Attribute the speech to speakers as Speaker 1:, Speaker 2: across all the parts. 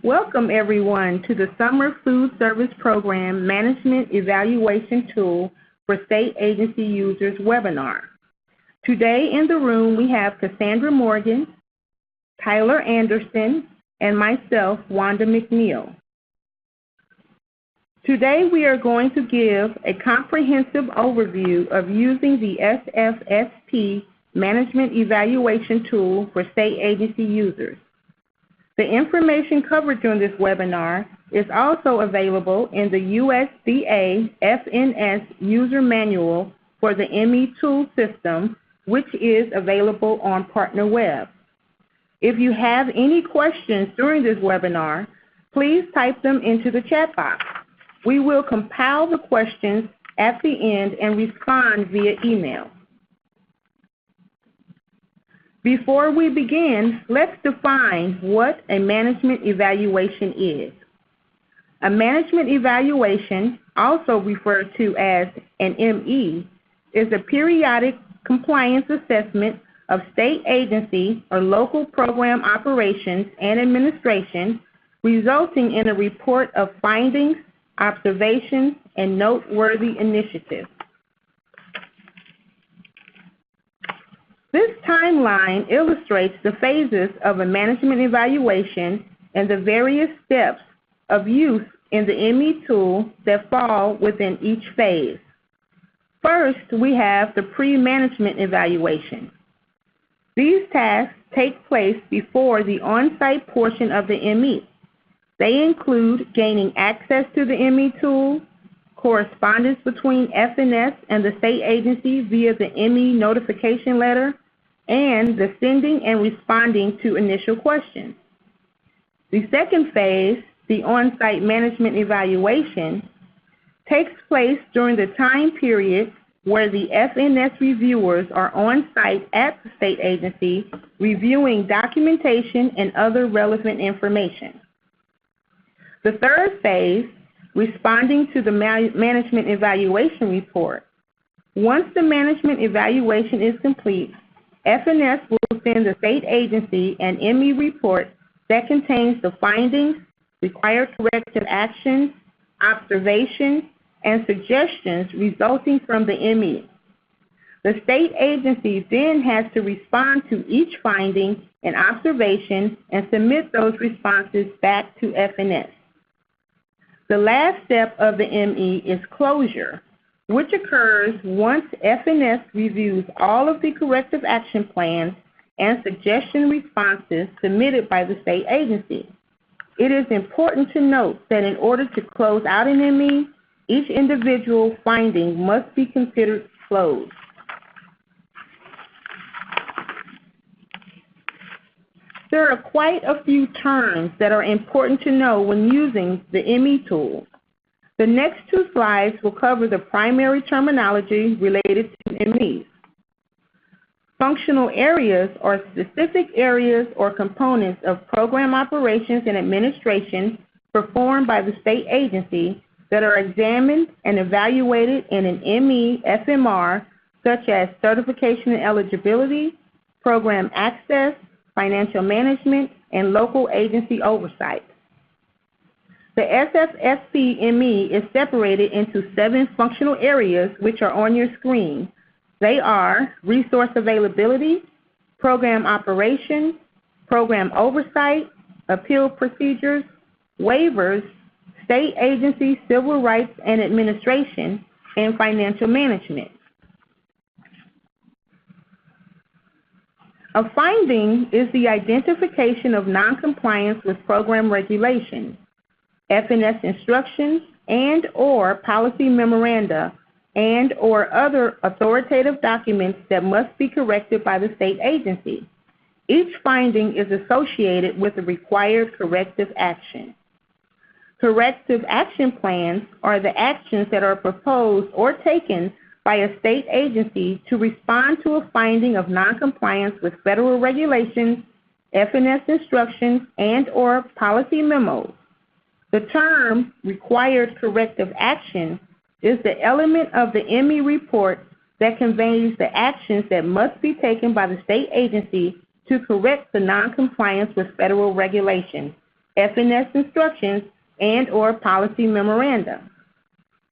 Speaker 1: Welcome everyone to the Summer Food Service Program Management Evaluation Tool for State Agency Users webinar. Today in the room we have Cassandra Morgan, Tyler Anderson, and myself, Wanda McNeil. Today we are going to give a comprehensive overview of using the SFSP Management Evaluation Tool for State Agency Users. The information covered during this webinar is also available in the USDA FNS User Manual for the ME Tool System, which is available on PartnerWeb. If you have any questions during this webinar, please type them into the chat box. We will compile the questions at the end and respond via email. Before we begin, let's define what a management evaluation is. A management evaluation, also referred to as an ME, is a periodic compliance assessment of state agency or local program operations and administration, resulting in a report of findings, observations, and noteworthy initiatives. This timeline illustrates the phases of a management evaluation and the various steps of use in the ME tool that fall within each phase. First, we have the pre-management evaluation. These tasks take place before the on-site portion of the ME. They include gaining access to the ME tool, correspondence between FNS and the state agency via the ME notification letter, and the sending and responding to initial questions. The second phase, the on-site management evaluation, takes place during the time period where the FNS reviewers are on-site at the state agency reviewing documentation and other relevant information. The third phase, responding to the management evaluation report. Once the management evaluation is complete, FNS will send the state agency an ME report that contains the findings, required corrective actions, observations, and suggestions resulting from the ME. The state agency then has to respond to each finding and observation and submit those responses back to FNS. The last step of the ME is closure, which occurs once FNS reviews all of the corrective action plans and suggestion responses submitted by the state agency. It is important to note that in order to close out an ME, each individual finding must be considered closed. There are quite a few terms that are important to know when using the ME tool. The next two slides will cover the primary terminology related to MEs. Functional areas are specific areas or components of program operations and administration performed by the state agency that are examined and evaluated in an ME FMR, such as certification and eligibility, program access, financial management, and local agency oversight. The SFSP ME is separated into 7 functional areas which are on your screen. They are resource availability, program operations, program oversight, appeal procedures, waivers, state agency civil rights and administration, and financial management. A finding is the identification of noncompliance with program regulations, FNS instructions, and/or policy memoranda, and/or other authoritative documents that must be corrected by the state agency. Each finding is associated with a required corrective action. Corrective action plans are the actions that are proposed or taken by a state agency to respond to a finding of noncompliance with federal regulations, FNS instructions, and/or policy memos. The term required corrective action is the element of the ME report that conveys the actions that must be taken by the state agency to correct the noncompliance with federal regulations. FNS instructions, and/or policy memoranda,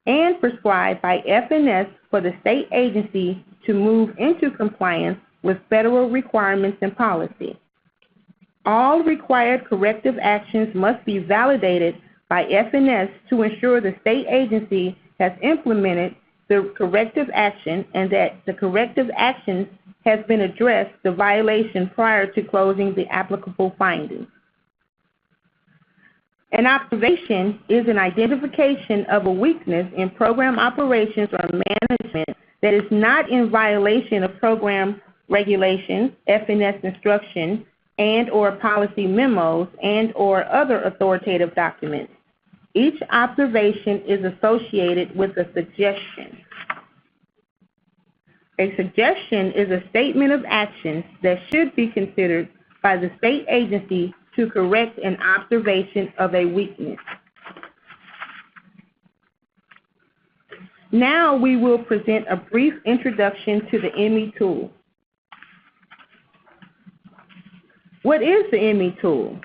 Speaker 1: and prescribed by FNS for the state agency to move into compliance with federal requirements and policy. All required corrective actions must be validated by FNS to ensure the state agency has implemented the corrective action and that the corrective action has been addressed the violation prior to closing the applicable findings. An observation is an identification of a weakness in program operations or management that is not in violation of program regulations, FNS instructions, and/or policy memos and/or other authoritative documents. Each observation is associated with a suggestion. A suggestion is a statement of actions that should be considered by the state agency to correct an observation of a weakness. Now we will present a brief introduction to the ME tool. What is the ME tool?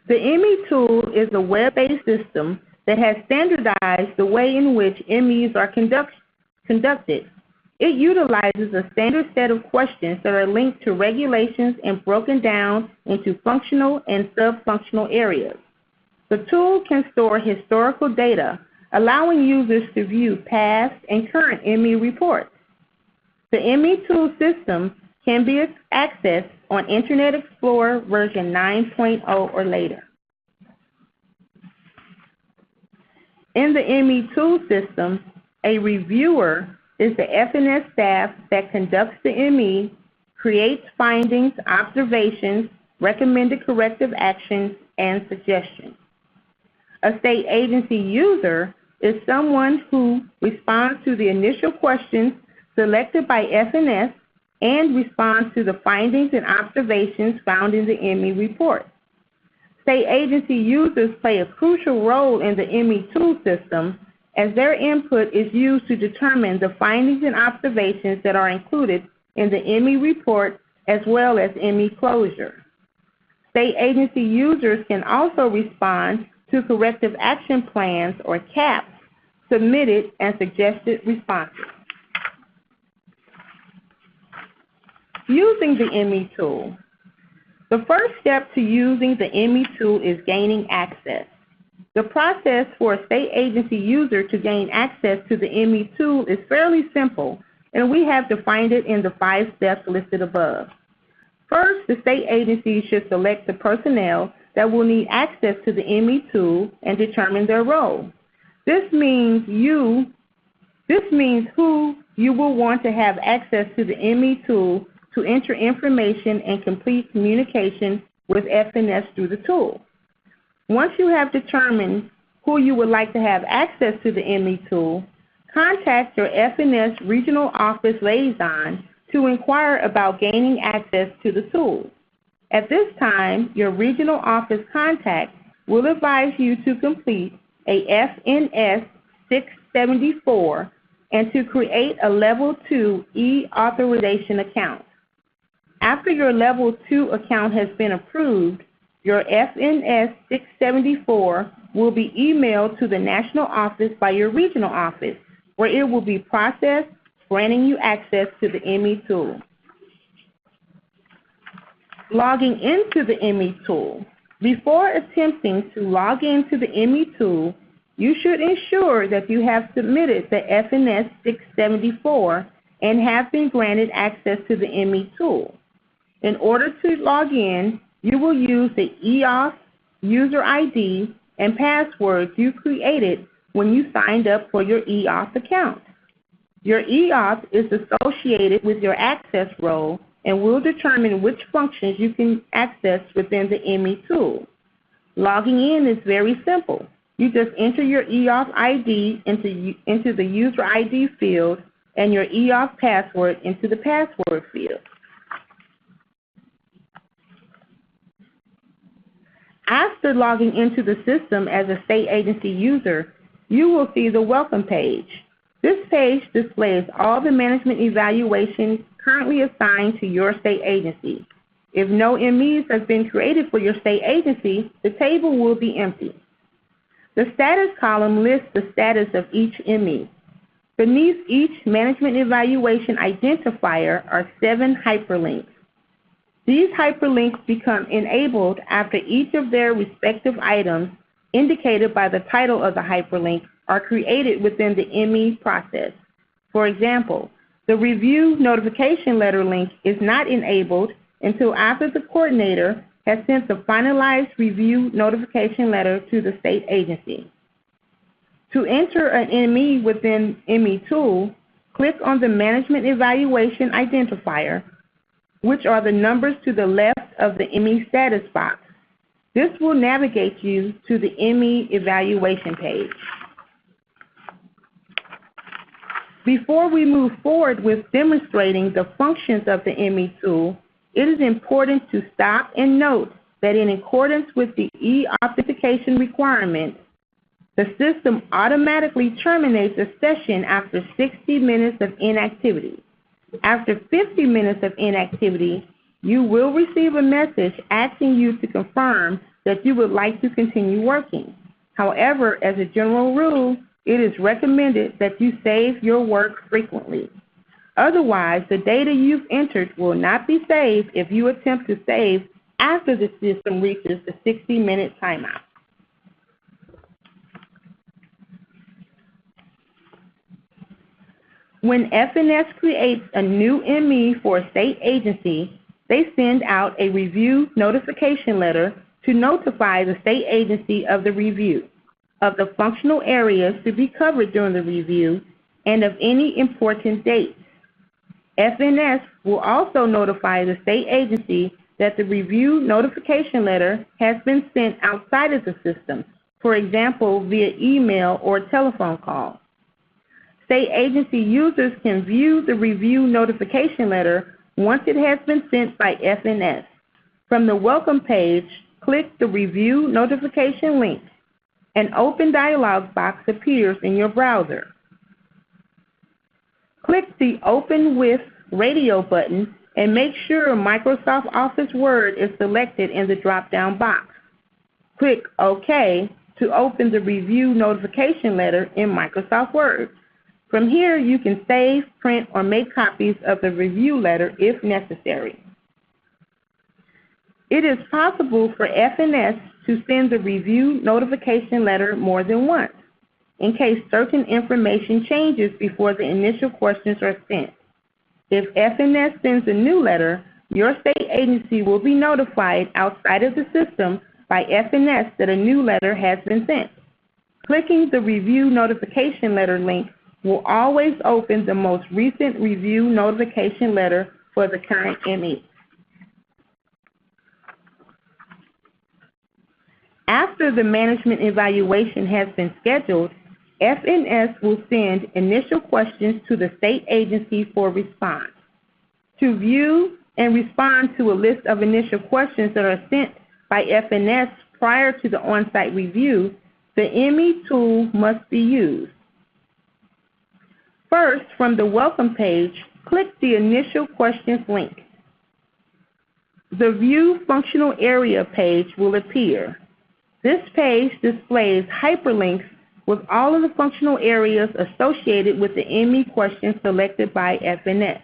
Speaker 1: The ME tool is a web-based system that has standardized the way in which MEs are conducted. It utilizes a standard set of questions that are linked to regulations and broken down into functional and sub-functional areas. The tool can store historical data, allowing users to view past and current ME reports. The ME tool system can be accessed on Internet Explorer version 9.0 or later. In the ME tool system, a reviewer is the FNS staff that conducts the ME, creates findings, observations, recommended corrective actions, and suggestions. A state agency user is someone who responds to the initial questions selected by FNS and responds to the findings and observations found in the ME report. State agency users play a crucial role in the ME tool system as their input is used to determine the findings and observations that are included in the ME report as well as ME closure. State agency users can also respond to corrective action plans or CAPs submitted and suggested responses. Using the ME tool. The first step to using the ME tool is gaining access. The process for a state agency user to gain access to the ME tool is fairly simple, and we have defined it in the 5 steps listed above. First, the state agency should select the personnel that will need access to the ME tool and determine their role. This means who you will want to have access to the ME tool to enter information and complete communication with FNS through the tool. Once you have determined who you would like to have access to the ME tool, contact your FNS Regional Office Liaison to inquire about gaining access to the tool. At this time, your regional office contact will advise you to complete a FNS 674 and to create a Level 2 e-authorization account. After your Level 2 account has been approved, your FNS 674 will be emailed to the national office by your regional office, where it will be processed, granting you access to the ME tool. Logging into the ME tool. Before attempting to log into the ME tool, you should ensure that you have submitted the FNS 674 and have been granted access to the ME tool. In order to log in, you will use the EOS user ID and password you created when you signed up for your EOS account. Your EOS is associated with your access role and will determine which functions you can access within the ME tool. Logging in is very simple. You just enter your EOS ID into the user ID field and your EOS password into the password field. After logging into the system as a state agency user, you will see the Welcome page. This page displays all the management evaluations currently assigned to your state agency. If no MEs have been created for your state agency, the table will be empty. The status column lists the status of each ME. Beneath each management evaluation identifier are 7 hyperlinks. These hyperlinks become enabled after each of their respective items indicated by the title of the hyperlink are created within the ME process. For example, the review notification letter link is not enabled until after the coordinator has sent the finalized review notification letter to the state agency. To enter an ME within ME tool, click on the Management Evaluation Identifier, which are the numbers to the left of the ME status box. This will navigate you to the ME evaluation page. Before we move forward with demonstrating the functions of the ME tool, it is important to stop and note that in accordance with the e-authentication requirement, the system automatically terminates a session after 60 minutes of inactivity. After 50 minutes of inactivity, you will receive a message asking you to confirm that you would like to continue working. However, as a general rule, it is recommended that you save your work frequently. Otherwise, the data you've entered will not be saved if you attempt to save after the system reaches the 60-minute timeout. When FNS creates a new ME for a state agency, they send out a review notification letter to notify the state agency of the review, of the functional areas to be covered during the review, and of any important dates. FNS will also notify the state agency that the review notification letter has been sent outside of the system, for example, via email or telephone call. State agency users can view the review notification letter once it has been sent by FNS. From the Welcome page, click the Review Notification link. An open dialog box appears in your browser. Click the Open with Radio button and make sure Microsoft Office Word is selected in the drop-down box. Click OK to open the review notification letter in Microsoft Word. From here, you can save, print, or make copies of the review letter if necessary. It is possible for FNS to send the review notification letter more than once, in case certain information changes before the initial questions are sent. If FNS sends a new letter, your state agency will be notified outside of the system by FNS that a new letter has been sent. Clicking the Review Notification Letter link will always open the most recent review notification letter for the current ME. After the management evaluation has been scheduled, FNS will send initial questions to the state agency for response. To view and respond to a list of initial questions that are sent by FNS prior to the on-site review, the ME tool must be used. First, from the Welcome page, click the Initial Questions link. The View Functional Area page will appear. This page displays hyperlinks with all of the functional areas associated with the ME question selected by FNS.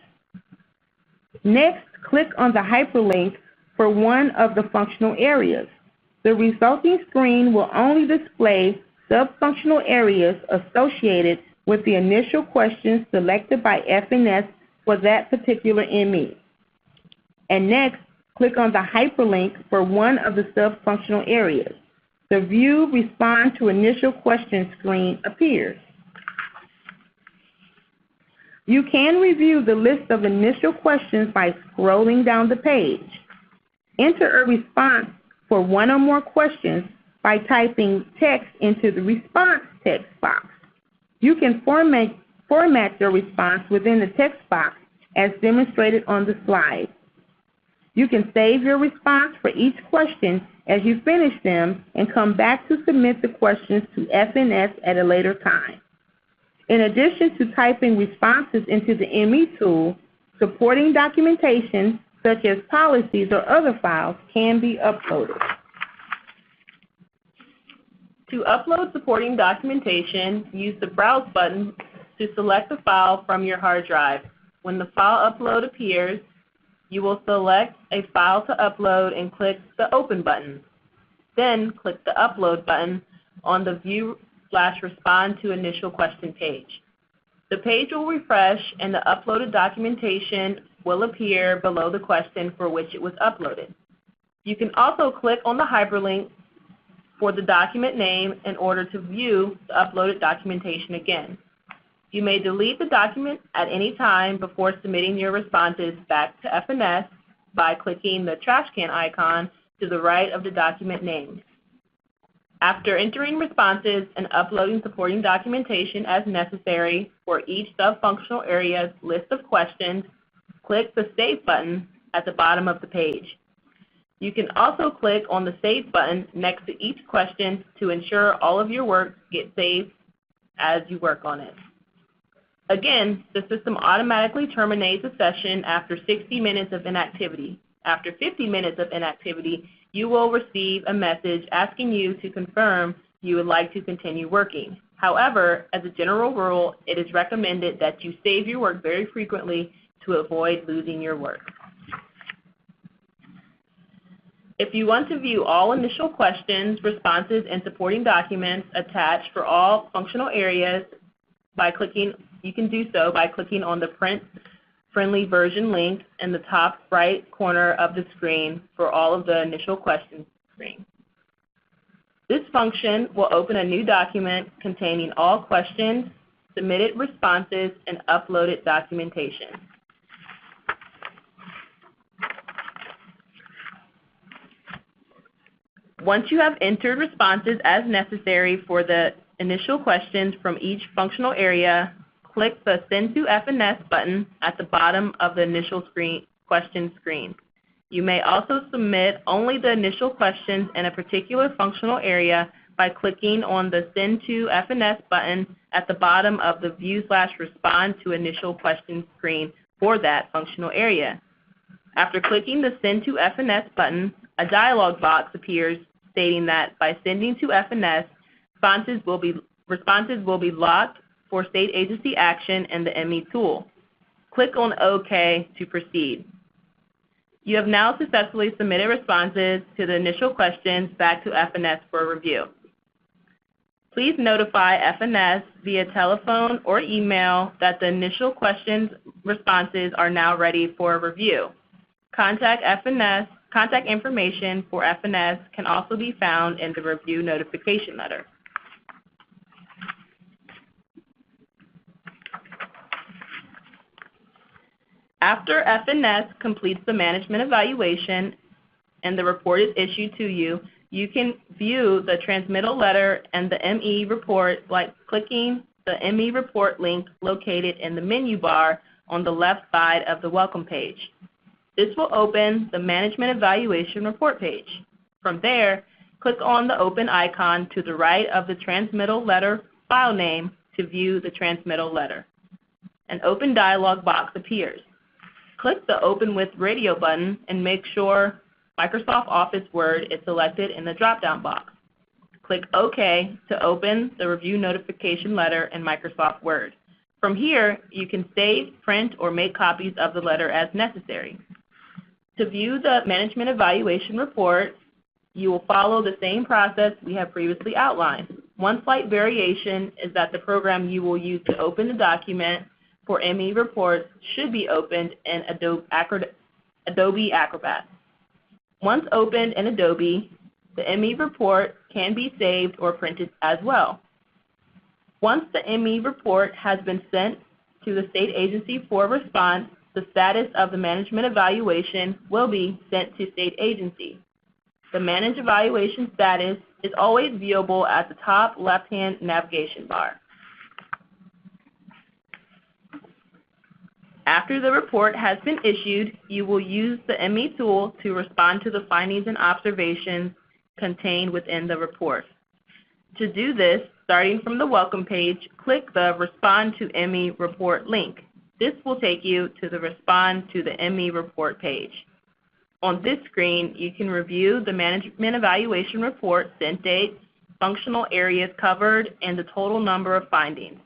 Speaker 1: Next, click on the hyperlink for one of the functional areas. The resulting screen will only display sub-functional areas associated with the initial questions selected by FNS for that particular ME. And next, click on the hyperlink for one of the sub-functional areas. The View Respond to Initial Questions screen appears. You can review the list of initial questions by scrolling down the page. Enter a response for one or more questions by typing text into the response text box. You can format your response within the text box as demonstrated on the slide. You can save your response for each question as you finish them and come back to submit the questions to FNS at a later time. In addition to typing responses into the ME tool, supporting documentation, such as policies or other files, can be uploaded.
Speaker 2: To upload supporting documentation, use the Browse button to select a file from your hard drive. When the file upload appears, you will select a file to upload and click the Open button. Then click the Upload button on the View/Respond to Initial Question page. The page will refresh and the uploaded documentation will appear below the question for which it was uploaded. You can also click on the hyperlink for the document name in order to view the uploaded documentation again. You may delete the document at any time before submitting your responses back to FNS by clicking the trash can icon to the right of the document name. After entering responses and uploading supporting documentation as necessary for each sub-functional area's list of questions, click the Save button at the bottom of the page. You can also click on the Save button next to each question to ensure all of your work gets saved as you work on it. Again, the system automatically terminates a session after 60 minutes of inactivity. After 50 minutes of inactivity, you will receive a message asking you to confirm you would like to continue working. However, as a general rule, it is recommended that you save your work very frequently to avoid losing your work. If you want to view all initial questions, responses, and supporting documents attached for all functional areas, you can do so by clicking on the Print Friendly Version link in the top right corner of the screen for all of the initial questions screen. This function will open a new document containing all questions, submitted responses, and uploaded documentation. Once you have entered responses as necessary for the initial questions from each functional area, click the Send to FNS button at the bottom of the initial question screen. You may also submit only the initial questions in a particular functional area by clicking on the Send to FNS button at the bottom of the View/Respond to Initial Questions screen for that functional area. After clicking the Send to FNS button, a dialog box appears stating that by sending to FNS, responses will be locked for state agency action in the ME tool. Click on OK to proceed. You have now successfully submitted responses to the initial questions back to FNS for review. Please notify FNS via telephone or email that the initial questions responses are now ready for review. Contact information for FNS can also be found in the review notification letter. After FNS completes the management evaluation and the report is issued to you, you can view the transmittal letter and the ME report by clicking the ME report link located in the menu bar on the left side of the welcome page. This will open the management evaluation report page. From there, click on the open icon to the right of the transmittal letter file name to view the transmittal letter. An open dialog box appears. Click the Open with Radio button and make sure Microsoft Office Word is selected in the drop-down box. Click OK to open the review notification letter in Microsoft Word. From here, you can save, print, or make copies of the letter as necessary. To view the management evaluation report, you will follow the same process we have previously outlined. One slight variation is that the program you will use to open the document for ME reports should be opened in Adobe Acrobat. Once opened in Adobe, the ME report can be saved or printed as well. Once the ME report has been sent to the state agency for response, the status of the management evaluation will be sent to state agency. The managed evaluation status is always viewable at the top left-hand navigation bar. After the report has been issued, you will use the ME tool to respond to the findings and observations contained within the report. To do this, starting from the welcome page, click the Respond to ME report link. This will take you to the Respond to the ME report page. On this screen, you can review the management evaluation report, sent date, functional areas covered, and the total number of findings.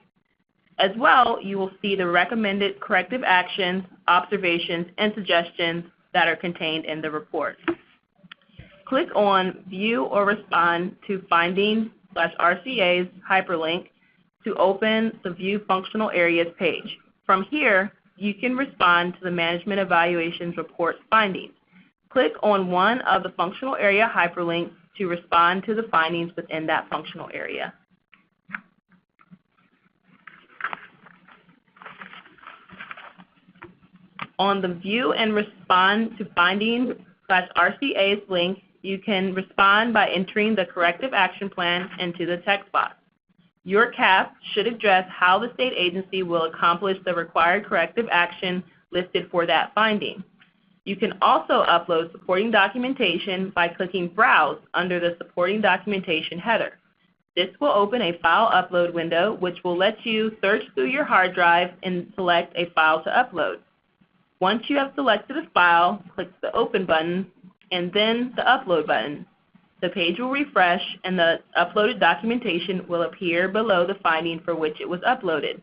Speaker 2: As well, you will see the recommended corrective actions, observations, and suggestions that are contained in the report. Click on View or Respond to Findings/RCA's hyperlink to open the View Functional Areas page. From here, you can respond to the Management Evaluations Report findings. Click on one of the functional area hyperlinks to respond to the findings within that functional area. On the View and Respond to Findings/RCA's link, you can respond by entering the corrective action plan into the text box. Your CAP should address how the state agency will accomplish the required corrective action listed for that finding. You can also upload supporting documentation by clicking Browse under the Supporting Documentation header. This will open a file upload window, which will let you search through your hard drive and select a file to upload. Once you have selected a file, click the Open button and then the Upload button. The page will refresh and the uploaded documentation will appear below the finding for which it was uploaded.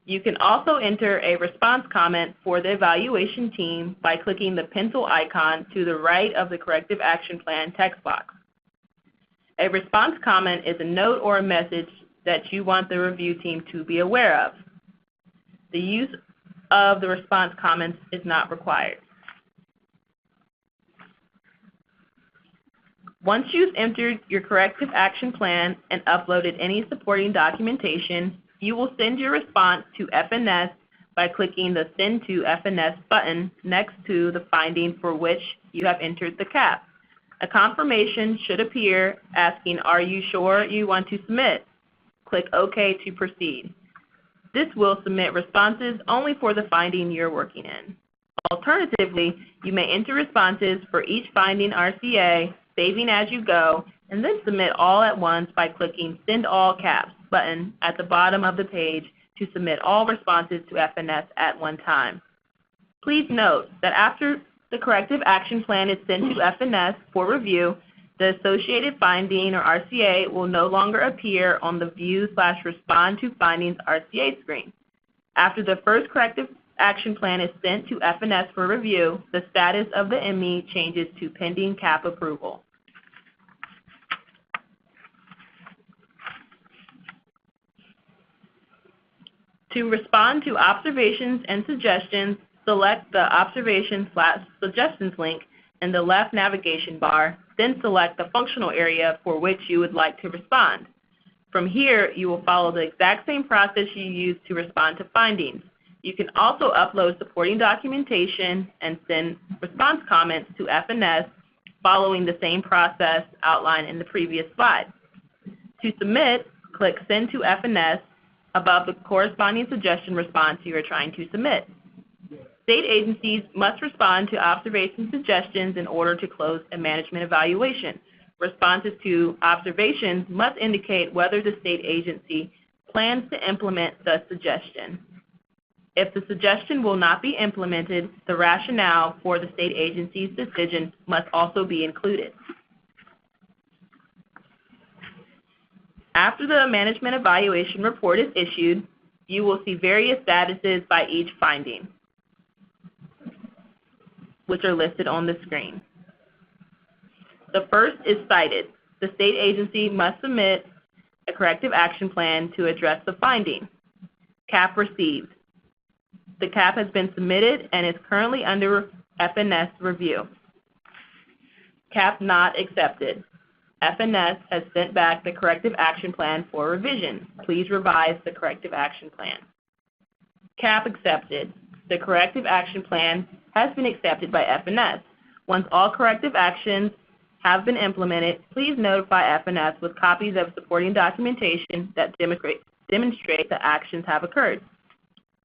Speaker 2: You can also enter a response comment for the evaluation team by clicking the pencil icon to the right of the corrective action plan text box. A response comment is a note or a message that you want the review team to be aware of. The use of the response comments is not required. Once you've entered your corrective action plan and uploaded any supporting documentation, you will send your response to FNS by clicking the Send to FNS button next to the finding for which you have entered the CAP. A confirmation should appear asking, "Are you sure you want to submit?" Click OK to proceed. This will submit responses only for the finding you're working in. Alternatively, you may enter responses for each finding RCA, saving as you go, and then submit all at once by clicking Send All CAPs button at the bottom of the page to submit all responses to FNS at one time. Please note that after the corrective action plan is sent to FNS for review, the associated finding or RCA will no longer appear on the View/Respond to Findings RCA screen. After the first corrective action plan is sent to FNS for review, the status of the ME changes to pending CAP approval. To respond to observations and suggestions, select the Observations/Suggestions link in the left navigation bar, then select the functional area for which you would like to respond. From here, you will follow the exact same process you used to respond to findings. You can also upload supporting documentation and send response comments to FNS following the same process outlined in the previous slide. To submit, click Send to FNS above the corresponding suggestion response you are trying to submit. State agencies must respond to observation suggestions in order to close a management evaluation. Responses to observations must indicate whether the state agency plans to implement the suggestion. If the suggestion will not be implemented, the rationale for the state agency's decision must also be included. After the management evaluation report is issued, you will see various statuses by each finding, which are listed on the screen. The first is cited. The state agency must submit a corrective action plan to address the finding. CAP received. The CAP has been submitted and is currently under FNS review. CAP not accepted. FNS has sent back the corrective action plan for revision. Please revise the corrective action plan. CAP accepted. The corrective action plan has been accepted by FNS. Once all corrective actions have been implemented, please notify FNS with copies of supporting documentation that demonstrate the actions have occurred.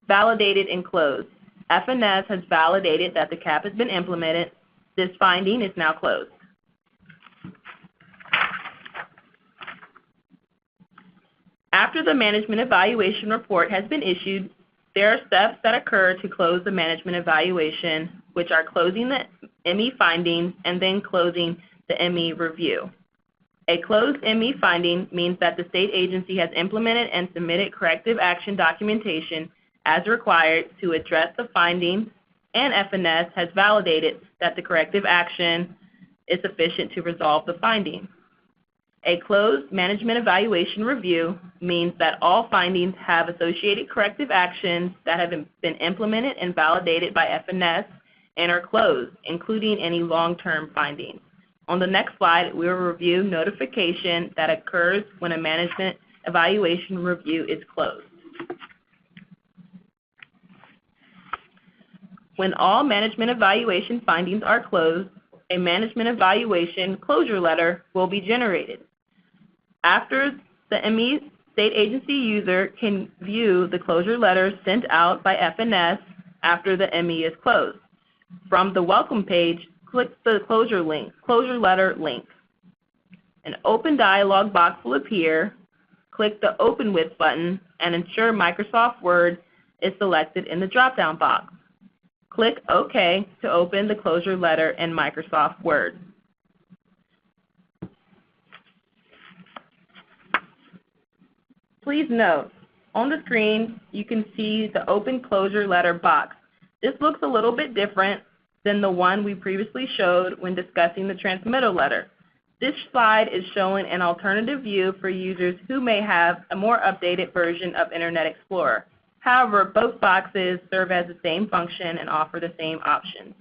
Speaker 2: Validated and closed. FNS has validated that the CAP has been implemented. This finding is now closed. After the management evaluation report has been issued, There are steps that occur to close the management evaluation, which are closing the ME findings and then closing the ME review. A closed ME finding means that the state agency has implemented and submitted corrective action documentation as required to address the findings, and FNS has validated that the corrective action is sufficient to resolve the findings. A closed management evaluation review means that all findings have associated corrective actions that have been implemented and validated by FNS and are closed, including any long-term findings. On the next slide, we will review notification that occurs when a management evaluation review is closed. When all management evaluation findings are closed, a management evaluation closure letter will be generated. After the ME state agency user can view the closure letter sent out by FNS after the ME is closed. From the welcome page, click the closure letter link. An open dialog box will appear. Click the Open With button and ensure Microsoft Word is selected in the drop-down box. Click OK to open the closure letter in Microsoft Word. Please note, on the screen you can see the open closure letter box. This looks a little bit different than the one we previously showed when discussing the transmittal letter. This slide is showing an alternative view for users who may have a more updated version of Internet Explorer. However, both boxes serve as the same function and offer the same options.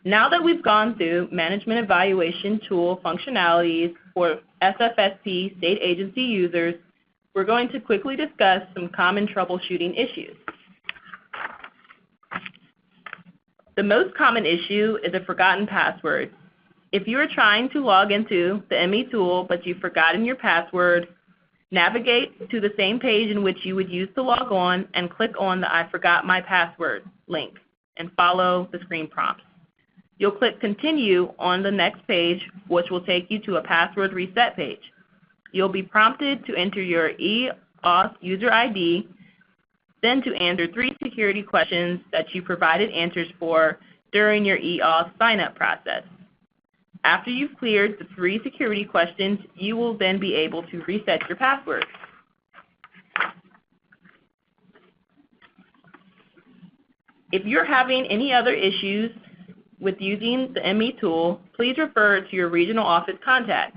Speaker 2: Now that we've gone through management evaluation tool functionalities for SFSP state agency users, we're going to quickly discuss some common troubleshooting issues. The most common issue is a forgotten password. If you are trying to log into the ME tool but you've forgotten your password, navigate to the same page in which you would use to log on and click on the I forgot my password link and follow the screen prompts. You'll click Continue on the next page, which will take you to a password reset page. You'll be prompted to enter your eAuth user ID, then to answer 3 security questions that you provided answers for during your eAuth sign-up process. After you've cleared the 3 security questions, you will then be able to reset your password. If you're having any other issues with using the ME tool, please refer to your regional office contact.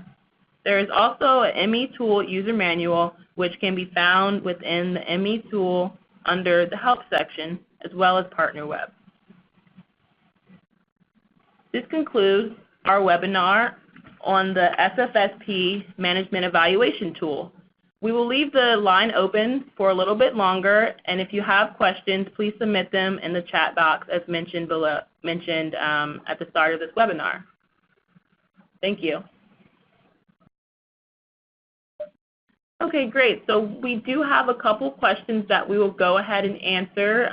Speaker 2: There is also an ME tool user manual which can be found within the ME tool under the Help section, as well as Partner Web. This concludes our webinar on the SFSP Management Evaluation Tool. We will leave the line open for a little bit longer, and if you have questions, please submit them in the chat box as mentioned at the start of this webinar. Thank you. Okay, great. So we do have a couple questions that we will go ahead and answer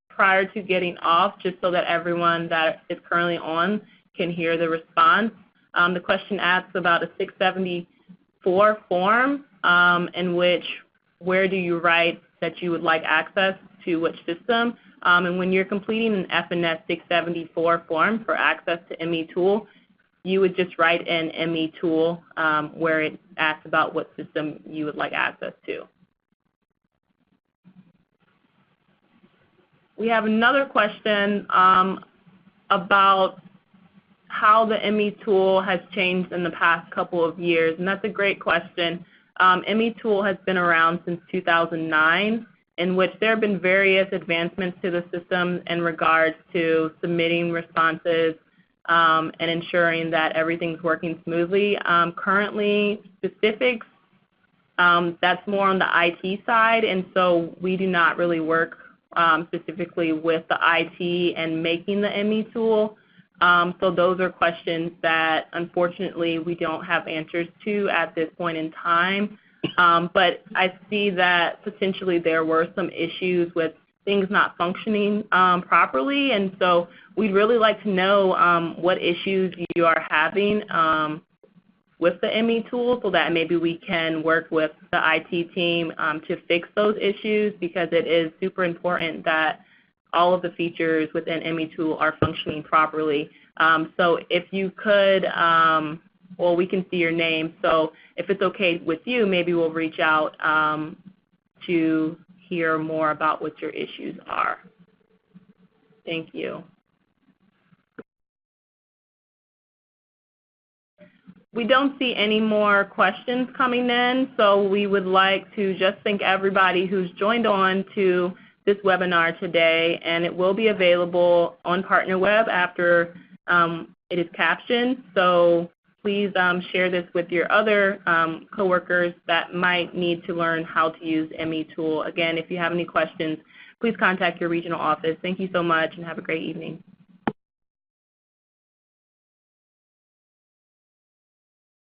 Speaker 2: prior to getting off, just so that everyone that is currently on can hear the response. The question asks about a 674 form in which where do you write that you would like access to which system. And when you're completing an FNS 674 form for access to ME tool, you would just write in ME tool where it asks about what system you would like access to. We have another question about how the ME tool has changed in the past couple of years, and that's a great question. ME tool has been around since 2009, in which there have been various advancements to the system in regards to submitting responses and ensuring that everything's working smoothly. Currently, specifics, that's more on the IT side, and so we do not really work specifically with the IT and making the ME tool. So those are questions that unfortunately we don't have answers to at this point in time. But I see that potentially there were some issues with things not functioning properly, and so we'd really like to know what issues you are having with the ME tool so that maybe we can work with the IT team to fix those issues, because it is super important that all of the features within ME tool are functioning properly. So if you could, well, we can see your name, so if it's okay with you, maybe we'll reach out to hear more about what your issues are. Thank you. We don't see any more questions coming in, so we would like to just thank everybody who's joined on to this webinar today, and it will be available on PartnerWeb after it is captioned. So please share this with your other coworkers that might need to learn how to use ME tool. Again, if you have any questions, please contact your regional office. Thank you so much and have a great evening.